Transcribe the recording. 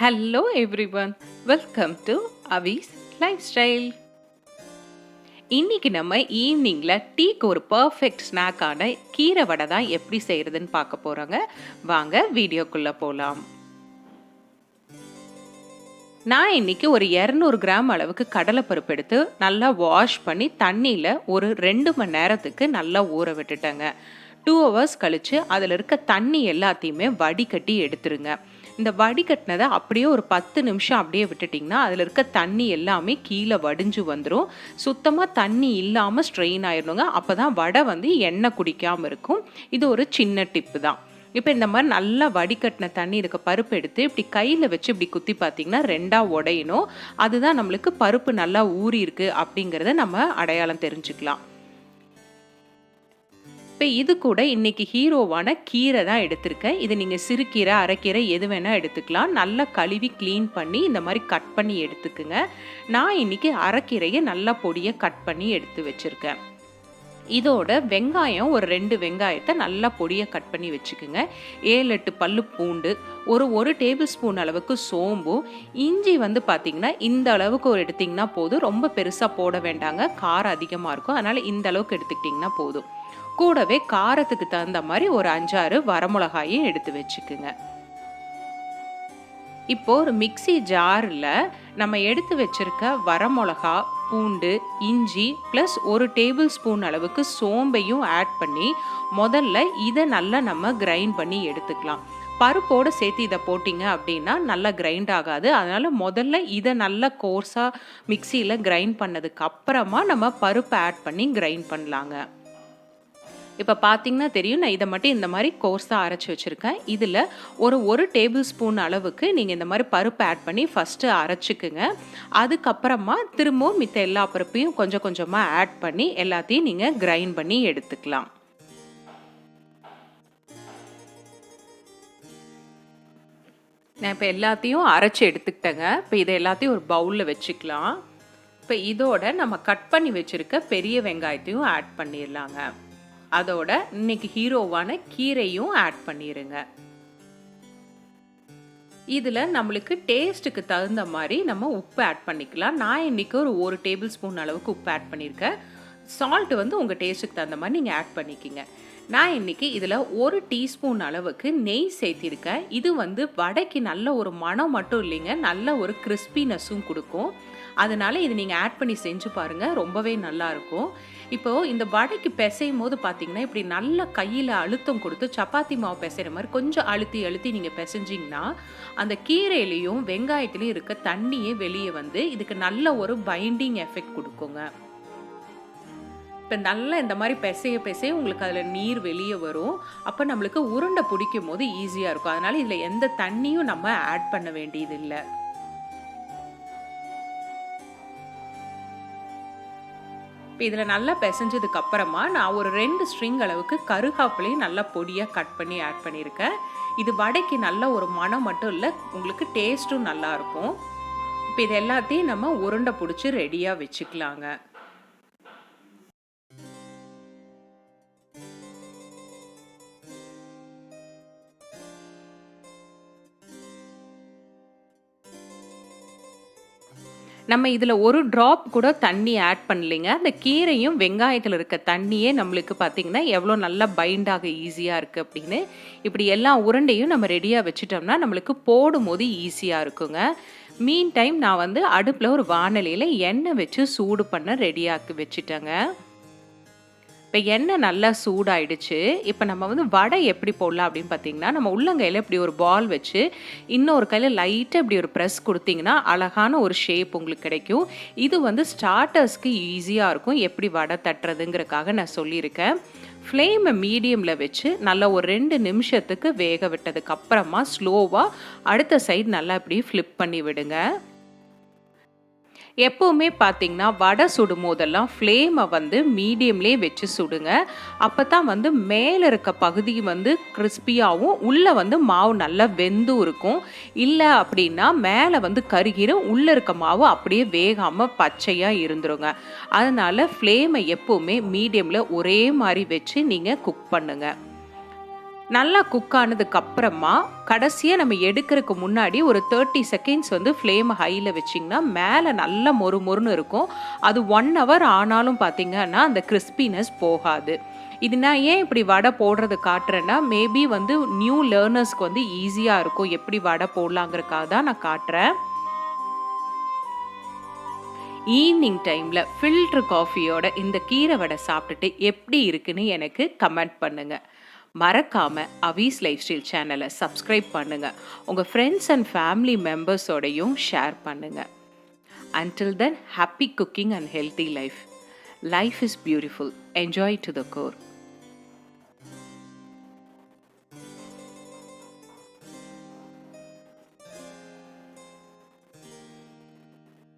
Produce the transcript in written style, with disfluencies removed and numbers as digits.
Hello everyone, welcome to Avis Lifestyle. இன்னைக்கு நம்ம ஈவினிங்ல டீக்கு ஒரு பர்ஃபெக்ட் ஸ்நாக்கான கீரை வடை தான் எப்படி செய்யறதுன்னு பார்க்க போறோங்க. வாங்க வீடியோக்குள்ள போலாம். நான் இன்னைக்கு ஒரு 200 கிராம் அளவுக்கு கடலைப்பருப்பு எடுத்து நல்லா வாஷ் பண்ணி தண்ணியில் ஒரு 2 மணி நேரத்துக்கு நல்லா ஊற விட்டுட்டேங்க. 2 hours கழிச்சு அதில் இருக்க தண்ணி எல்லாத்தையுமே வடிகட்டி எடுத்துருங்க. இந்த வடிகட்டினதை அப்படியே ஒரு 10 நிமிஷம் அப்படியே விட்டுட்டிங்கன்னா அதில் இருக்க தண்ணி எல்லாமே கீழே வடிஞ்சு வந்துடும். சுத்தமாக தண்ணி இல்லாமல் ஸ்ட்ரெயின் ஆயிடணுங்க. அப்போ தான் வடை எண்ணெய் குடிக்காமல் இருக்கும். இது ஒரு சின்ன டிப்பு தான். இப்போ இந்த மாதிரி நல்லா வடிகட்டின தண்ணி இருக்க பருப்பு எடுத்து இப்படி கையில் வச்சு இப்படி குத்தி பார்த்தீங்கன்னா 2ஆக உடையணும். அதுதான் நம்மளுக்கு பருப்பு நல்லா ஊறி இருக்கு அப்படிங்கிறத நம்ம அடையாளம் தெரிஞ்சுக்கலாம். இப்போ இது கூட இன்னைக்கு ஹீரோவான கீரை தான் எடுத்திருக்கேன். இது நீங்கள் சிறுகீரை அரைக்கீரை எது வேணால் எடுத்துக்கலாம். நல்லா கழுவி க்ளீன் பண்ணி இந்த மாதிரி கட் பண்ணி எடுத்துக்குங்க. நான் இன்னைக்கு அரைக்கீரையை நல்லா பொடியை கட் பண்ணி எடுத்து வச்சுருக்கேன். இதோட வெங்காயம் ஒரு 2 வெங்காயத்தை நல்லா பொடியை கட் பண்ணி வச்சுக்குங்க. 7-8 பல்லு பூண்டு, ஒரு டேபிள் ஸ்பூன் அளவுக்கு சோம்பு, இஞ்சி பார்த்தீங்கன்னா இந்த அளவுக்கு ஒரு எடுத்திங்கன்னா போதும். ரொம்ப பெருசாக போட வேண்டாங்க, காரம் அதிகமாக இருக்கும். அதனால் இந்த அளவுக்கு எடுத்துக்கிட்டிங்கன்னா போதும். கூடவே காரத்துக்கு தகுந்த மாதிரி ஒரு 5-6 வரமிளகாயும் எடுத்து வச்சுக்குங்க. இப்போ ஒரு மிக்ஸி ஜாரில் நம்ம எடுத்து வச்சிருக்க வரமிளகா, பூண்டு, இஞ்சி ப்ளஸ் ஒரு டேபிள் ஸ்பூன் அளவுக்கு சோம்பையும் ஆட் பண்ணி முதல்ல இதை நல்லா நம்ம கிரைண்ட் பண்ணி எடுத்துக்கலாம். பருப்போடு சேர்த்து இதை போட்டிங்க அப்படின்னா நல்லா கிரைண்ட் ஆகாது. அதனால் முதல்ல இதை நல்லா கோர்ஸாக மிக்சியில் கிரைண்ட் பண்ணதுக்கு அப்புறமா நம்ம பருப்பை ஆட் பண்ணி கிரைண்ட் பண்ணலாங்க. இப்போ பார்த்தீங்கன்னா தெரியும், நான் இதை மட்டும் இந்த மாதிரி கோர்ஸாக அரைச்சி வச்சுருக்கேன். இதில் ஒரு டேபிள் ஸ்பூன் அளவுக்கு நீங்கள் இந்த மாதிரி பருப்பு ஆட் பண்ணி ஃபஸ்ட்டு அரைச்சிக்குங்க. அதுக்கப்புறமா திரும்பவும் மித்த எல்லா பருப்பையும் கொஞ்சம் கொஞ்சமாக ஆட் பண்ணி எல்லாத்தையும் நீங்கள் கிரைண்ட் பண்ணி எடுத்துக்கலாம். நான் இப்போ எல்லாத்தையும் அரைச்சி எடுத்துக்கிட்டேங்க. இப்போ இதை எல்லாத்தையும் ஒரு பவுலில் வச்சுக்கலாம். இப்போ இதோட நம்ம கட் பண்ணி வச்சுருக்க பெரிய வெங்காயத்தையும் ஆட் பண்ணிடலாங்க. அதோட இன்னைக்கு ஹீரோவான கீரையும் ஆட் பண்ணிடுங்க. இதில் நம்மளுக்கு டேஸ்ட்டுக்கு தகுந்த மாதிரி நம்ம உப்பு ஆட் பண்ணிக்கலாம். நான் இன்னைக்கு ஒரு டேபிள் ஸ்பூன் அளவுக்கு உப்பு ஆட் பண்ணியிருக்கேன். சால்ட் உங்கள் டேஸ்ட்டுக்கு தகுந்த மாதிரி நீங்கள் ஆட் பண்ணிக்கிங்க. நான் இன்னைக்கு இதில் 1 டீஸ்பூன் அளவுக்கு நெய் சேர்த்திருக்கேன். இது வடைக்கு நல்ல ஒரு மனம் மட்டும் இல்லைங்க, நல்ல ஒரு கிறிஸ்பினஸும் கொடுக்கும். அதனால இது நீங்கள் ஆட் பண்ணி செஞ்சு பாருங்கள், ரொம்பவே நல்லாயிருக்கும். இப்போது இந்த வடைக்கு பிசையும் போது பார்த்தீங்கன்னா இப்படி நல்ல கையில் அழுத்தம் கொடுத்து சப்பாத்தி மாவு பிசைகிற மாதிரி கொஞ்சம் அழுத்தி நீங்கள் பிசைஞ்சிங்கன்னா அந்த கீரையிலையும் வெங்காயத்துலேயும் இருக்க தண்ணியே வெளியே இதுக்கு நல்ல ஒரு பைண்டிங் எஃபெக்ட் கொடுக்குங்க. இப்போ நல்லா இந்த மாதிரி பிசைய உங்களுக்கு அதில் நீர் வெளியே வரும். அப்போ நம்மளுக்கு உருண்டை பிடிக்கும் போது ஈஸியாக இருக்கும். அதனால் இதில் எந்த தண்ணியும் நம்ம ஆட் பண்ண வேண்டியது இல்லை. இப்போ இதில் நல்லா பிசைஞ்சதுக்கு அப்புறமா நான் ஒரு 2 ஸ்ட்ரிங் அளவுக்கு கருகாப்பிலையும் நல்லா பொடியாக கட் பண்ணி ஆட் பண்ணியிருக்கேன். இது வடைக்கு நல்ல ஒரு மனம் மட்டும் இல்லை, உங்களுக்கு டேஸ்ட்டும் நல்லாயிருக்கும். இப்போ இது எல்லாத்தையும் நம்ம உருண்டை பிடிச்சி ரெடியாக வச்சுக்கலாங்க. நம்ம இதில் ஒரு ட்ராப் கூட தண்ணி ஆட் பண்ணலைங்க. அந்த கீரையும் வெங்காயத்தில் இருக்க தண்ணியே நம்மளுக்கு பார்த்திங்கன்னா எவ்வளோ நல்லா பைண்டாக ஈஸியாக இருக்குது அப்படின்னு. இப்படி எல்லா உருண்டையும் நம்ம ரெடியாக வச்சுட்டோம்னா நம்மளுக்கு போடும் போது ஈஸியாக இருக்குங்க. மீன் டைம் நான் அடுப்பில் ஒரு வாணலியில் எண்ணெய் வச்சு சூடு பண்ண ரெடியாக்கி வச்சுட்டேங்க. இப்போ எண்ணெய் நல்லா சூடாயிடுச்சு. இப்போ நம்ம வடை எப்படி போடலாம் அப்படின்னு பார்த்தீங்கன்னா, நம்ம உள்ளங்கையில் இப்படி ஒரு பால் வச்சு இன்னொரு கையில் லைட்டாக இப்படி ஒரு ப்ரெஸ் கொடுத்தீங்கன்னா அழகான ஒரு ஷேப் உங்களுக்கு கிடைக்கும். இது ஸ்டார்டர்ஸ்க்கு ஈஸியாக இருக்கும் எப்படி வடை தட்டுறதுங்கிறதுக்காக நான் சொல்லியிருக்கேன். ஃப்ளேமை மீடியமில் வச்சு நல்லா ஒரு 2 நிமிஷத்துக்கு வேக விட்டதுக்கு அப்புறமா ஸ்லோவாக அடுத்த சைடு நல்லா இப்படி ஃப்ளிப் பண்ணி விடுங்க. எப்போவுமே பார்த்தீங்கன்னா வடை சுடும் போதெல்லாம் ஃப்ளேமை மீடியம்லேயே வச்சு சுடுங்க. அப்போ தான் மேலே இருக்க பகுதி கிறிஸ்பியாகவும் உள்ளே மாவு நல்லா வெந்தும் இருக்கும். இல்லை அப்படின்னா மேலே கருகிரும், உள்ளே இருக்க மாவு அப்படியே வேகாமல் பச்சையாக இருந்துருங்க. அதனால் ஃப்ளேமை எப்போவுமே மீடியமில் ஒரே மாதிரி வச்சு நீங்கள் குக் பண்ணுங்கள். நல்லா குக் ஆனதுக்கு அப்புறமா கடைசியாக நம்ம எடுக்கிறதுக்கு முன்னாடி ஒரு 30 செகண்ட்ஸ் வந்து ஃப்ளேம் ஹையில் வச்சிங்கன்னா மேலே நல்லா மொறு மொறுன்னு இருக்கும். அது 1 ஹவர் ஆனாலும் பார்த்தீங்கன்னா அந்த கிறிஸ்பினஸ் போகாது. இது நான் ஏன் இப்படி வடை போடுறது காட்டுறேன்னா, மேபி வந்து நியூ லேர்னர்ஸ்க்கு வந்து ஈஸியாக இருக்கும் எப்படி வடை போடலாங்கிறதுக்காக தான் நான் காட்டுறேன். ஈவினிங் டைமில் ஃபில்டர் காஃபியோட இந்த கீரை வடை சாப்பிட்டுட்டு எப்படி இருக்குன்னு எனக்கு கமெண்ட் பண்ணுங்கள். மறக்காமல் அவீஸ் லைஃப் ஸ்டைல் சேனலை சப்ஸ்கிரைப் பண்ணுங்கள். உங்கள் ஃப்ரெண்ட்ஸ் அண்ட் ஃபேமிலி மெம்பர்ஸோடையும் ஷேர் பண்ணுங்கள். Until then, happy cooking and healthy life. Life is beautiful. Enjoy to the core.